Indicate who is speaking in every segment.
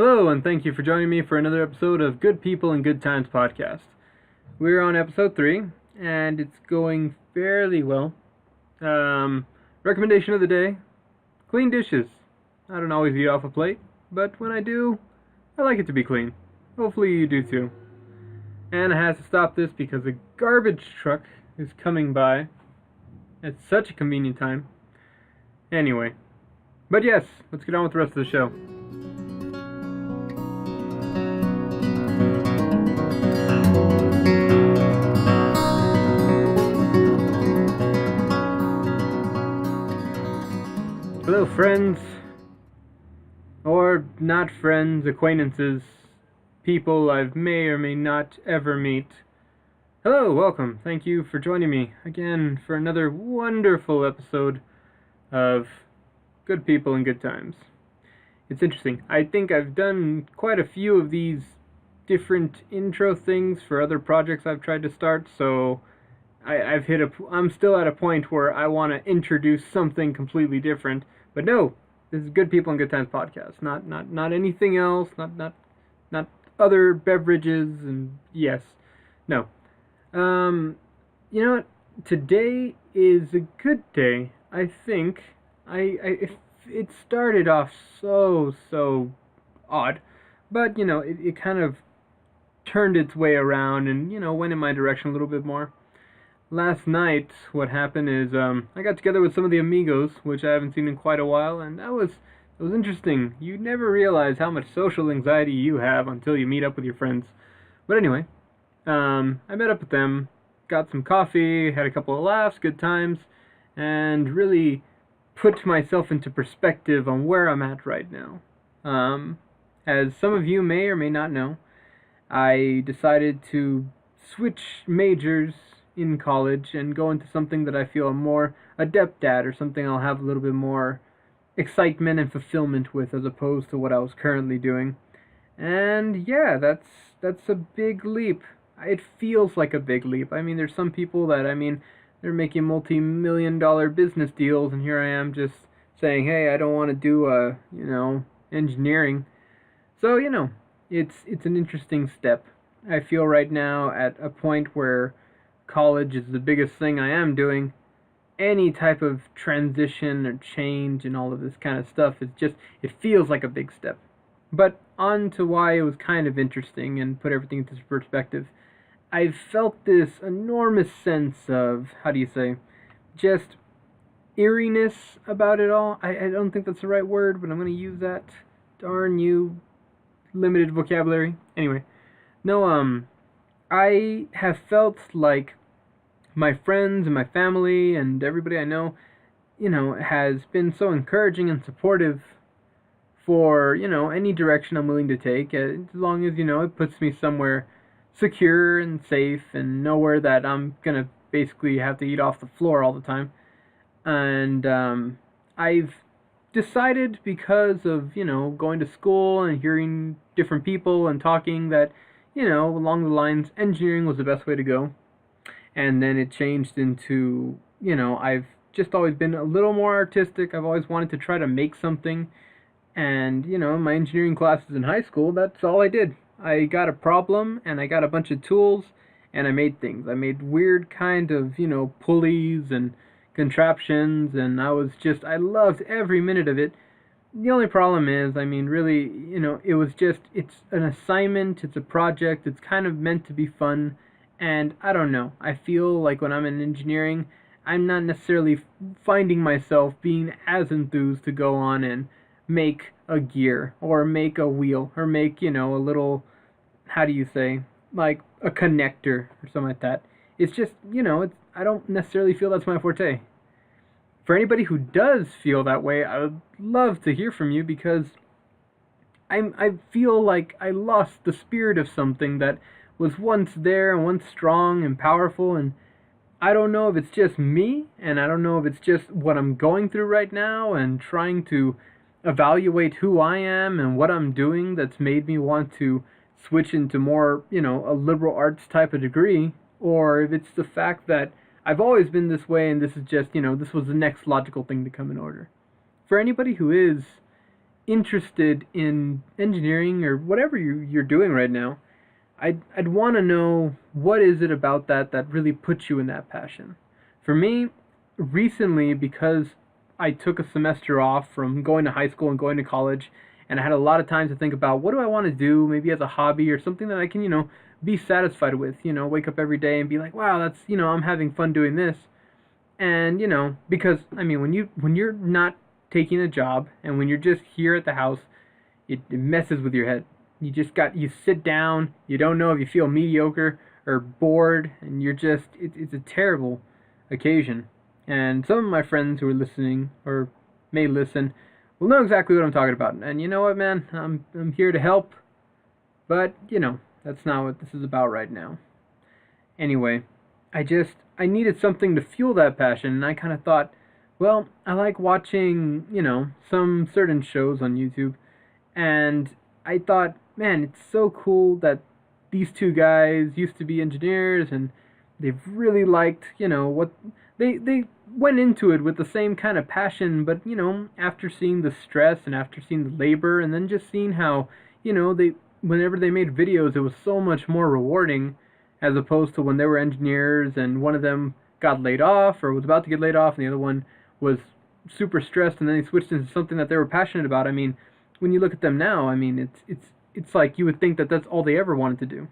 Speaker 1: Hello, and thank you for joining me for another episode of Good People and Good Times podcast. We're on episode 3, and it's going fairly well. Recommendation of the day, clean dishes. I don't always eat off a plate, but when I do, I like it to be clean. Hopefully you do too. And I had to stop this because a garbage truck is coming by at such a convenient time. Anyway, but yes, let's get on with the rest of the show. Hello, friends, or not friends, acquaintances, people I may or may not ever meet. Hello, welcome. Thank you for joining me again for another wonderful episode of Good People and Good Times. It's interesting. I think I've done quite a few of these different intro things for other projects I've tried to start, so I'm still at a point where I want to introduce something completely different. But no, this is Good People and Good Times podcast. Not anything else. Not other beverages and yes, no. You know what? Today is a good day. I think it started off so odd, but it kind of turned its way around and went in my direction a little bit more. Last night, what happened is I got together with some of the amigos, which I haven't seen in quite a while, and it was interesting. You never realize how much social anxiety you have until you meet up with your friends. But anyway, I met up with them, got some coffee, had a couple of laughs, good times, and really put myself into perspective on where I'm at right now. As some of you may or may not know, I decided to switch majors in college and go into something that I feel I'm more adept at, or something I'll have a little bit more excitement and fulfillment with, as opposed to what I was currently doing. And yeah, that's a big leap. It feels like a big leap. I mean, there's some people that, they're making multi-million-dollar business deals, and here I am just saying, hey, I don't want to do engineering. So, it's an interesting step. I feel right now at a point where college is the biggest thing I am doing. Any type of transition or change and all of this kind of stuff it feels like a big step. But on to why it was kind of interesting and put everything into perspective. I felt this enormous sense of, just eeriness about it all. I don't think that's the right word, but I'm going to use that. Darn you, limited vocabulary. Anyway, no, I have felt like my friends and my family and everybody I know, has been so encouraging and supportive for, any direction I'm willing to take, as long as, it puts me somewhere secure and safe and nowhere that I'm going to basically have to eat off the floor all the time. And I've decided, because of, going to school and hearing different people and talking, that, along the lines, engineering was the best way to go. And then it changed into, I've just always been a little more artistic. I've always wanted to try to make something. And, my engineering classes in high school, that's all I did. I got a problem, and I got a bunch of tools, and I made things. I made weird kind of, pulleys and contraptions, and I loved every minute of it. The only problem is, really, it's an assignment, it's a project, it's kind of meant to be fun. And I don't know, I feel like when I'm in engineering, I'm not necessarily finding myself being as enthused to go on and make a gear, or make a wheel, or make, a little, like a connector, or something like that. It's just, I don't necessarily feel that's my forte. For anybody who does feel that way, I would love to hear from you, because I feel like I lost the spirit of something that was once there and once strong and powerful, and I don't know if it's just me, and I don't know if it's just what I'm going through right now and trying to evaluate who I am and what I'm doing that's made me want to switch into more, a liberal arts type of degree, or if it's the fact that I've always been this way and this is just, this was the next logical thing to come in order. For anybody who is interested in engineering or whatever you're doing right now, I'd want to know what is it about that really puts you in that passion. For me, recently, because I took a semester off from going to high school and going to college, and I had a lot of time to think about what do I want to do, maybe as a hobby or something that I can, be satisfied with. Wake up every day and be like, wow, that's, I'm having fun doing this. And because I mean, when you're not taking a job and when you're just here at the house, it messes with your head. You sit down, you don't know if you feel mediocre or bored, and it's a terrible occasion. And some of my friends who are listening or may listen will know exactly what I'm talking about. And you know what, man? I'm here to help, but that's not what this is about right now. Anyway, I needed something to fuel that passion, and I kind of thought, well, I like watching, some certain shows on YouTube, and I thought, man, it's so cool that these two guys used to be engineers, and they've really liked, what they went into it with the same kind of passion, but after seeing the stress and after seeing the labor, and then just seeing how, they whenever they made videos, it was so much more rewarding as opposed to when they were engineers and one of them got laid off or was about to get laid off and the other one was super stressed and then they switched into something that they were passionate about. I mean, when you look at them now, I mean, it's like you would think that that's all they ever wanted to do.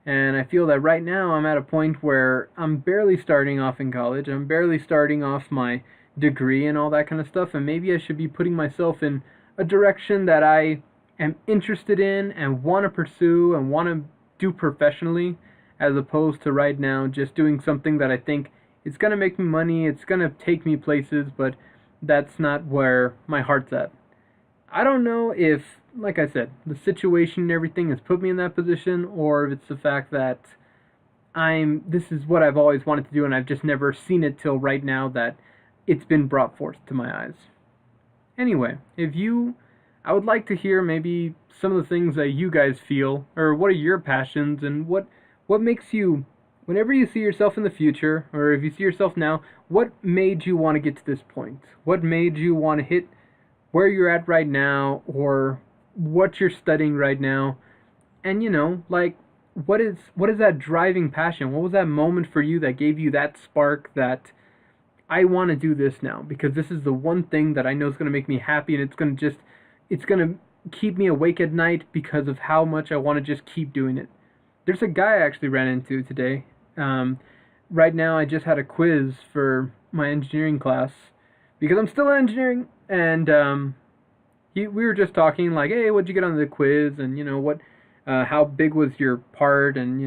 Speaker 1: And I feel that right now I'm at a point where I'm barely starting off in college. I'm barely starting off my degree and all that kind of stuff, and maybe I should be putting myself in a direction that I am interested in and want to pursue and want to do professionally, as opposed to right now just doing something that I think it's going to make me money, it's going to take me places, but that's not where my heart's at. I don't know if, like I said, the situation and everything has put me in that position, or if it's the fact that this is what I've always wanted to do and I've just never seen it till right now that it's been brought forth to my eyes. Anyway, I would like to hear maybe some of the things that you guys feel, or what are your passions, and what makes you, whenever you see yourself in the future, or if you see yourself now, what made you want to get to this point? What made you want to hit where you're at right now, or what you're studying right now? And like, what is that driving passion? What was that moment for you that gave you that spark that I want to do this now because this is the one thing that I know is going to make me happy, and it's going to keep me awake at night because of how much I want to just keep doing it. There's a guy I actually ran into today. Right now I just had a quiz for my engineering class because I'm still in engineering, and we were just talking like, hey, what'd you get on the quiz, and how big was your part, and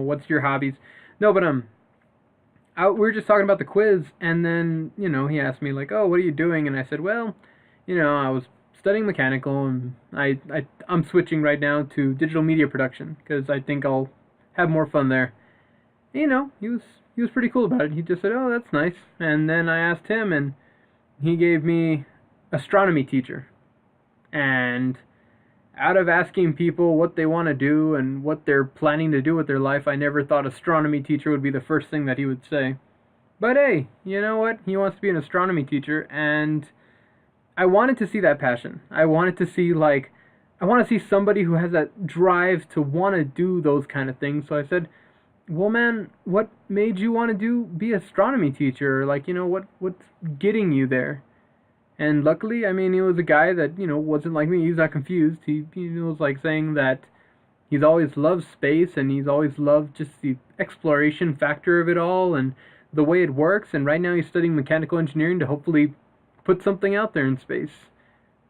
Speaker 1: what's your hobbies? No, but we were just talking about the quiz, and then he asked me like, oh, what are you doing? And I said, well, I was studying mechanical, and I'm switching right now to digital media production because I think I'll have more fun there. He was pretty cool about it. He just said, oh, that's nice. And then I asked him, and he gave me astronomy teacher. And out of asking people what they want to do and what they're planning to do with their life, I never thought astronomy teacher would be the first thing that he would say. But hey, you know what? He wants to be an astronomy teacher, and I wanted to see that passion. I want to see somebody who has that drive to want to do those kind of things. So I said, well, man, what made you want to be astronomy teacher? Like, what's getting you there? And luckily, I mean, he was a guy that, wasn't like me. He's not confused. He was like saying that he's always loved space, and he's always loved just the exploration factor of it all and the way it works. And right now he's studying mechanical engineering to hopefully put something out there in space,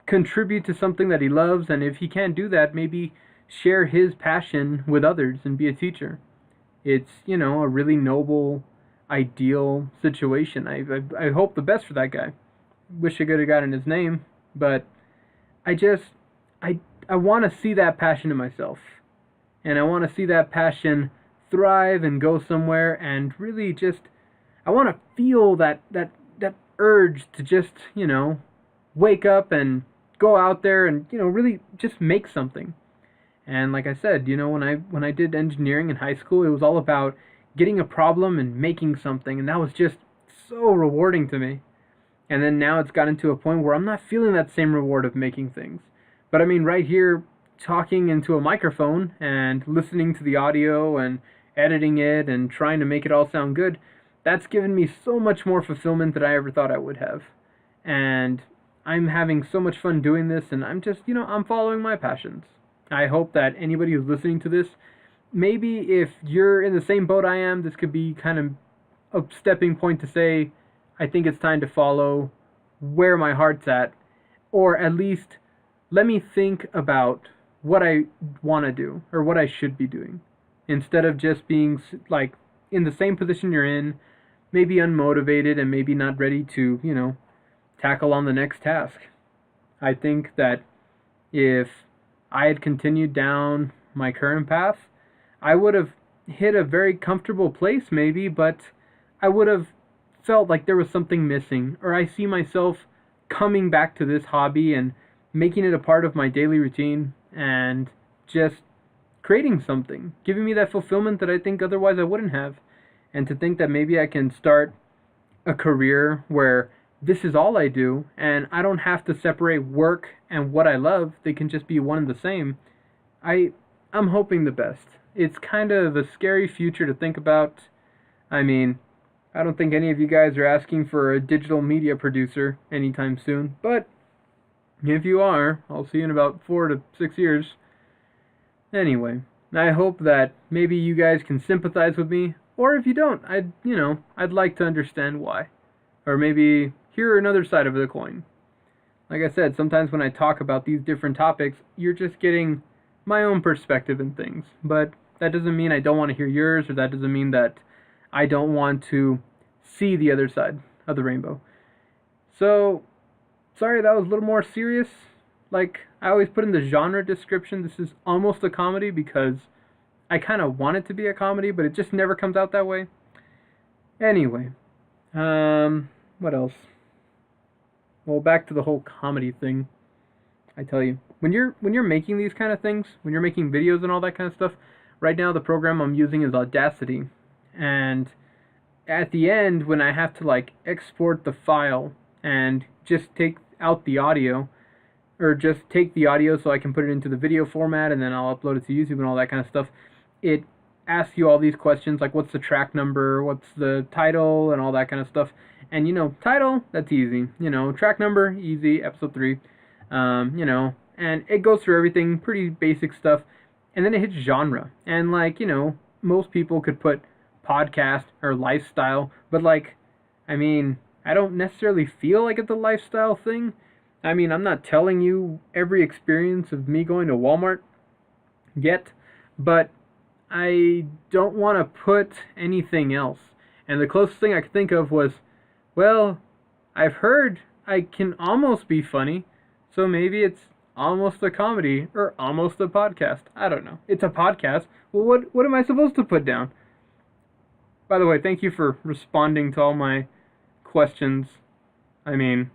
Speaker 1: contribute to something that he loves, and if he can't do that, maybe share his passion with others and be a teacher. It's, a really noble, ideal situation. I hope the best for that guy. Wish I could have gotten his name, but I want to see that passion in myself, and I want to see that passion thrive and go somewhere, and really just, I want to feel that urge to just, wake up and go out there and, really just make something. And like I said, when I did engineering in high school, it was all about getting a problem and making something, and that was just so rewarding to me. And then now it's gotten to a point where I'm not feeling that same reward of making things. But I mean, right here, talking into a microphone and listening to the audio and editing it and trying to make it all sound good, that's given me so much more fulfillment than I ever thought I would have. And I'm having so much fun doing this, and I'm just, I'm following my passions. I hope that anybody who's listening to this, maybe if you're in the same boat I am, this could be kind of a stepping point to say, I think it's time to follow where my heart's at, or at least let me think about what I want to do or what I should be doing, instead of just being like in the same position you're in, maybe unmotivated and maybe not ready to, tackle on the next task. I think that if I had continued down my current path, I would have hit a very comfortable place maybe, but I would have felt like there was something missing, or I see myself coming back to this hobby and making it a part of my daily routine and just creating something, giving me that fulfillment that I think otherwise I wouldn't have. And to think that maybe I can start a career where this is all I do and I don't have to separate work and what I love, they can just be one and the same. I'm hoping the best. It's kind of a scary future to think about. I mean, I don't think any of you guys are asking for a digital media producer anytime soon, but if you are, I'll see you in about 4 to 6 years. Anyway, I hope that maybe you guys can sympathize with me, or if you don't, I'd like to understand why. Or maybe hear another side of the coin. Like I said, sometimes when I talk about these different topics, you're just getting my own perspective in things. But that doesn't mean I don't want to hear yours, or that doesn't mean that I don't want to see the other side of the rainbow. So, sorry that was a little more serious. Like, I always put in the genre description, this is almost a comedy because I kind of want it to be a comedy, but it just never comes out that way. Anyway, what else? Well, back to the whole comedy thing. I tell you, when you're making these kind of things, when you're making videos and all that kind of stuff, right now the program I'm using is Audacity. And at the end, when I have to like export the file and just take out the audio, or just take the audio so I can put it into the video format and then I'll upload it to YouTube and all that kind of stuff, it asks you all these questions like what's the track number, what's the title, and all that kind of stuff. And title, that's easy. Track number, easy, episode 3. And it goes through everything, pretty basic stuff. And then it hits genre. And most people could put podcast or lifestyle, but I don't necessarily feel like it's a lifestyle thing. I mean, I'm not telling you every experience of me going to Walmart yet, but I don't want to put anything else. And the closest thing I could think of was, well, I've heard I can almost be funny, so maybe it's almost a comedy or almost a podcast. I don't know. It's a podcast. Well, what am I supposed to put down? By the way, thank you for responding to all my questions. I mean,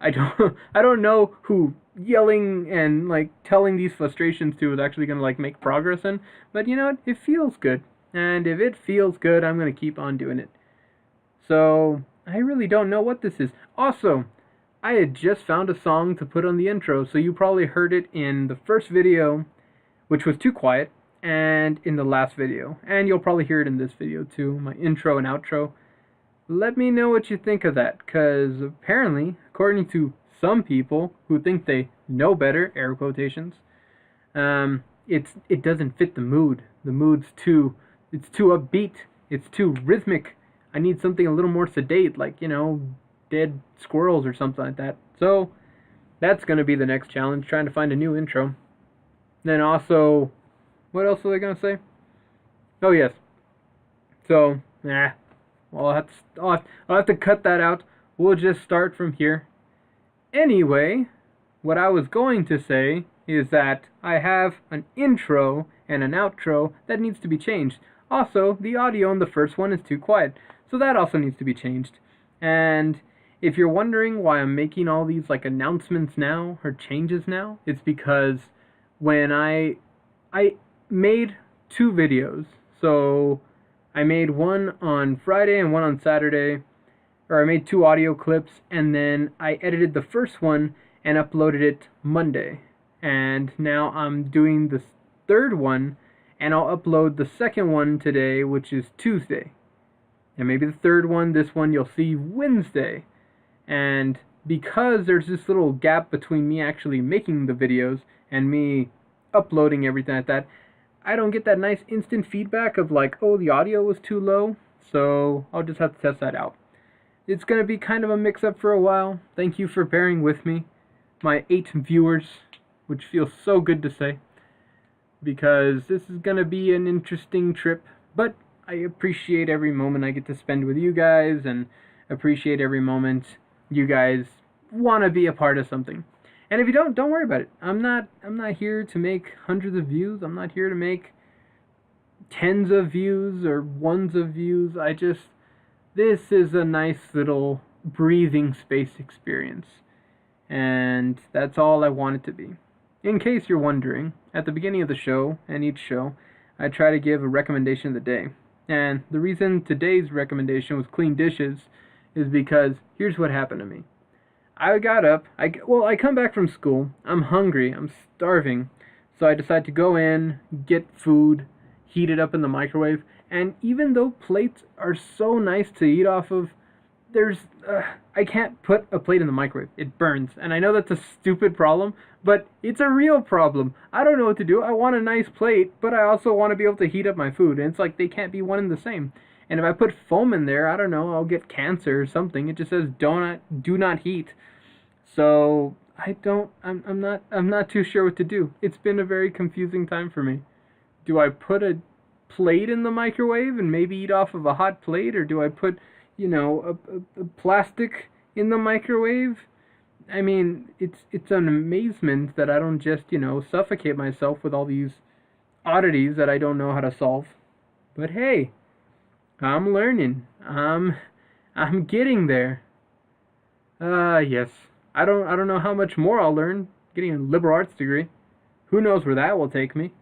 Speaker 1: I don't know who yelling and telling these frustrations to is actually going to make progress in, but it feels good. And if it feels good, I'm going to keep on doing it. So, I really don't know what this is. Also, I had just found a song to put on the intro, so you probably heard it in the first video, which was too quiet, and in the last video. And you'll probably hear it in this video too, my intro and outro. Let me know what you think of that, because apparently, according to some people who think they know better, air quotations, it doesn't fit the mood. The mood's too upbeat, it's too rhythmic. I need something a little more sedate, dead squirrels or something like that. So, that's going to be the next challenge, trying to find a new intro. Then also, what else was I going to say? Oh, yes. So, well, I'll have to cut that out. We'll just start from here. Anyway, what I was going to say is that I have an intro and an outro that needs to be changed. Also, the audio in the first one is too quiet, so that also needs to be changed. And if you're wondering why I'm making all these announcements now or changes now, it's because when I made 2 videos. So I made one on Friday and one on Saturday, or I made 2 audio clips, and then I edited the first one and uploaded it Monday. And now I'm doing the third one, and I'll upload the second one today, which is Tuesday. And maybe the third one, this one, you'll see Wednesday. And because there's this little gap between me actually making the videos and me uploading everything like that, I don't get that nice instant feedback of like, oh, the audio was too low. So I'll just have to test that out. It's going to be kind of a mix-up for a while. Thank you for bearing with me, my 8 viewers, which feels so good to say, because this is going to be an interesting trip, but I appreciate every moment I get to spend with you guys, and appreciate every moment you guys want to be a part of something. And if you don't worry about it. I'm not here to make hundreds of views. I'm not here to make tens of views or ones of views. This is a nice little breathing space experience. And that's all I want it to be. In case you're wondering, at the beginning of the show, and each show, I try to give a recommendation of the day. And the reason today's recommendation was clean dishes is because here's what happened to me. I got up, I come back from school, I'm hungry, I'm starving, so I decide to go in, get food, heat it up in the microwave, and even though plates are so nice to eat off of, I can't put a plate in the microwave. It burns. And I know that's a stupid problem, but it's a real problem. I don't know what to do. I want a nice plate, but I also want to be able to heat up my food. And it's like they can't be one and the same. And if I put foam in there, I don't know, I'll get cancer or something. It just says do not heat. So I'm not too sure what to do. It's been a very confusing time for me. Do I put a plate in the microwave and maybe eat off of a hot plate, or do I put a plastic in the microwave? I mean, it's an amazement that I don't just, suffocate myself with all these oddities that I don't know how to solve. But hey, I'm learning. I'm getting there. Yes. I don't know how much more I'll learn getting a liberal arts degree. Who knows where that will take me?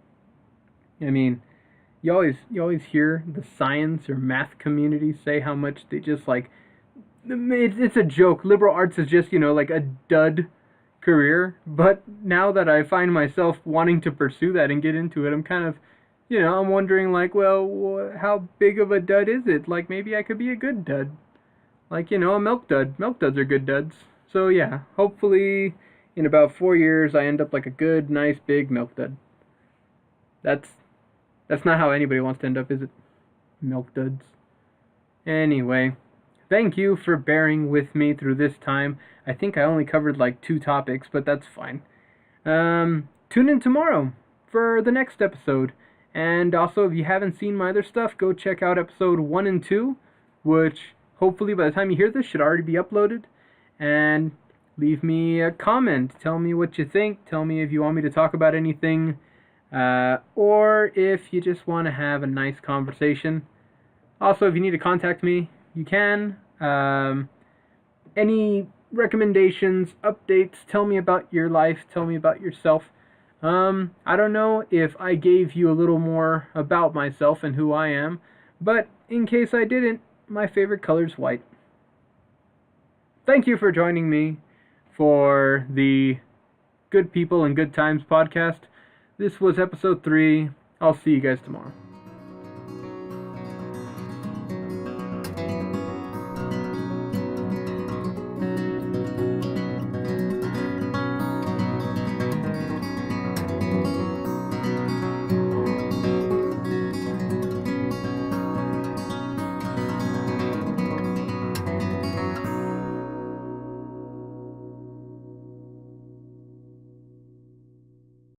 Speaker 1: I mean, you always hear the science or math community say how much they just like, it's a joke. Liberal arts is just, like a dud career. But now that I find myself wanting to pursue that and get into it, I'm kind of, I'm wondering like, well, how big of a dud is it? Like maybe I could be a good dud. Like, a milk dud. Milk duds are good duds. So yeah, hopefully in about 4 years I end up like a good, nice, big milk dud. That's not how anybody wants to end up, is it? Milk duds. Anyway, thank you for bearing with me through this time. I think I only covered like 2 topics, but that's fine. Tune in tomorrow for the next episode. And also, if you haven't seen my other stuff, go check out episode 1 and 2, which hopefully by the time you hear this should already be uploaded. And leave me a comment. Tell me what you think. Tell me if you want me to talk about anything. Or if you just want to have a nice conversation. Also, if you need to contact me, you can. Any recommendations, updates, tell me about your life, tell me about yourself. I don't know if I gave you a little more about myself and who I am, but in case I didn't, my favorite color is white. Thank you for joining me for the Good People and Good Times podcast. This was episode 3. I'll see you guys tomorrow.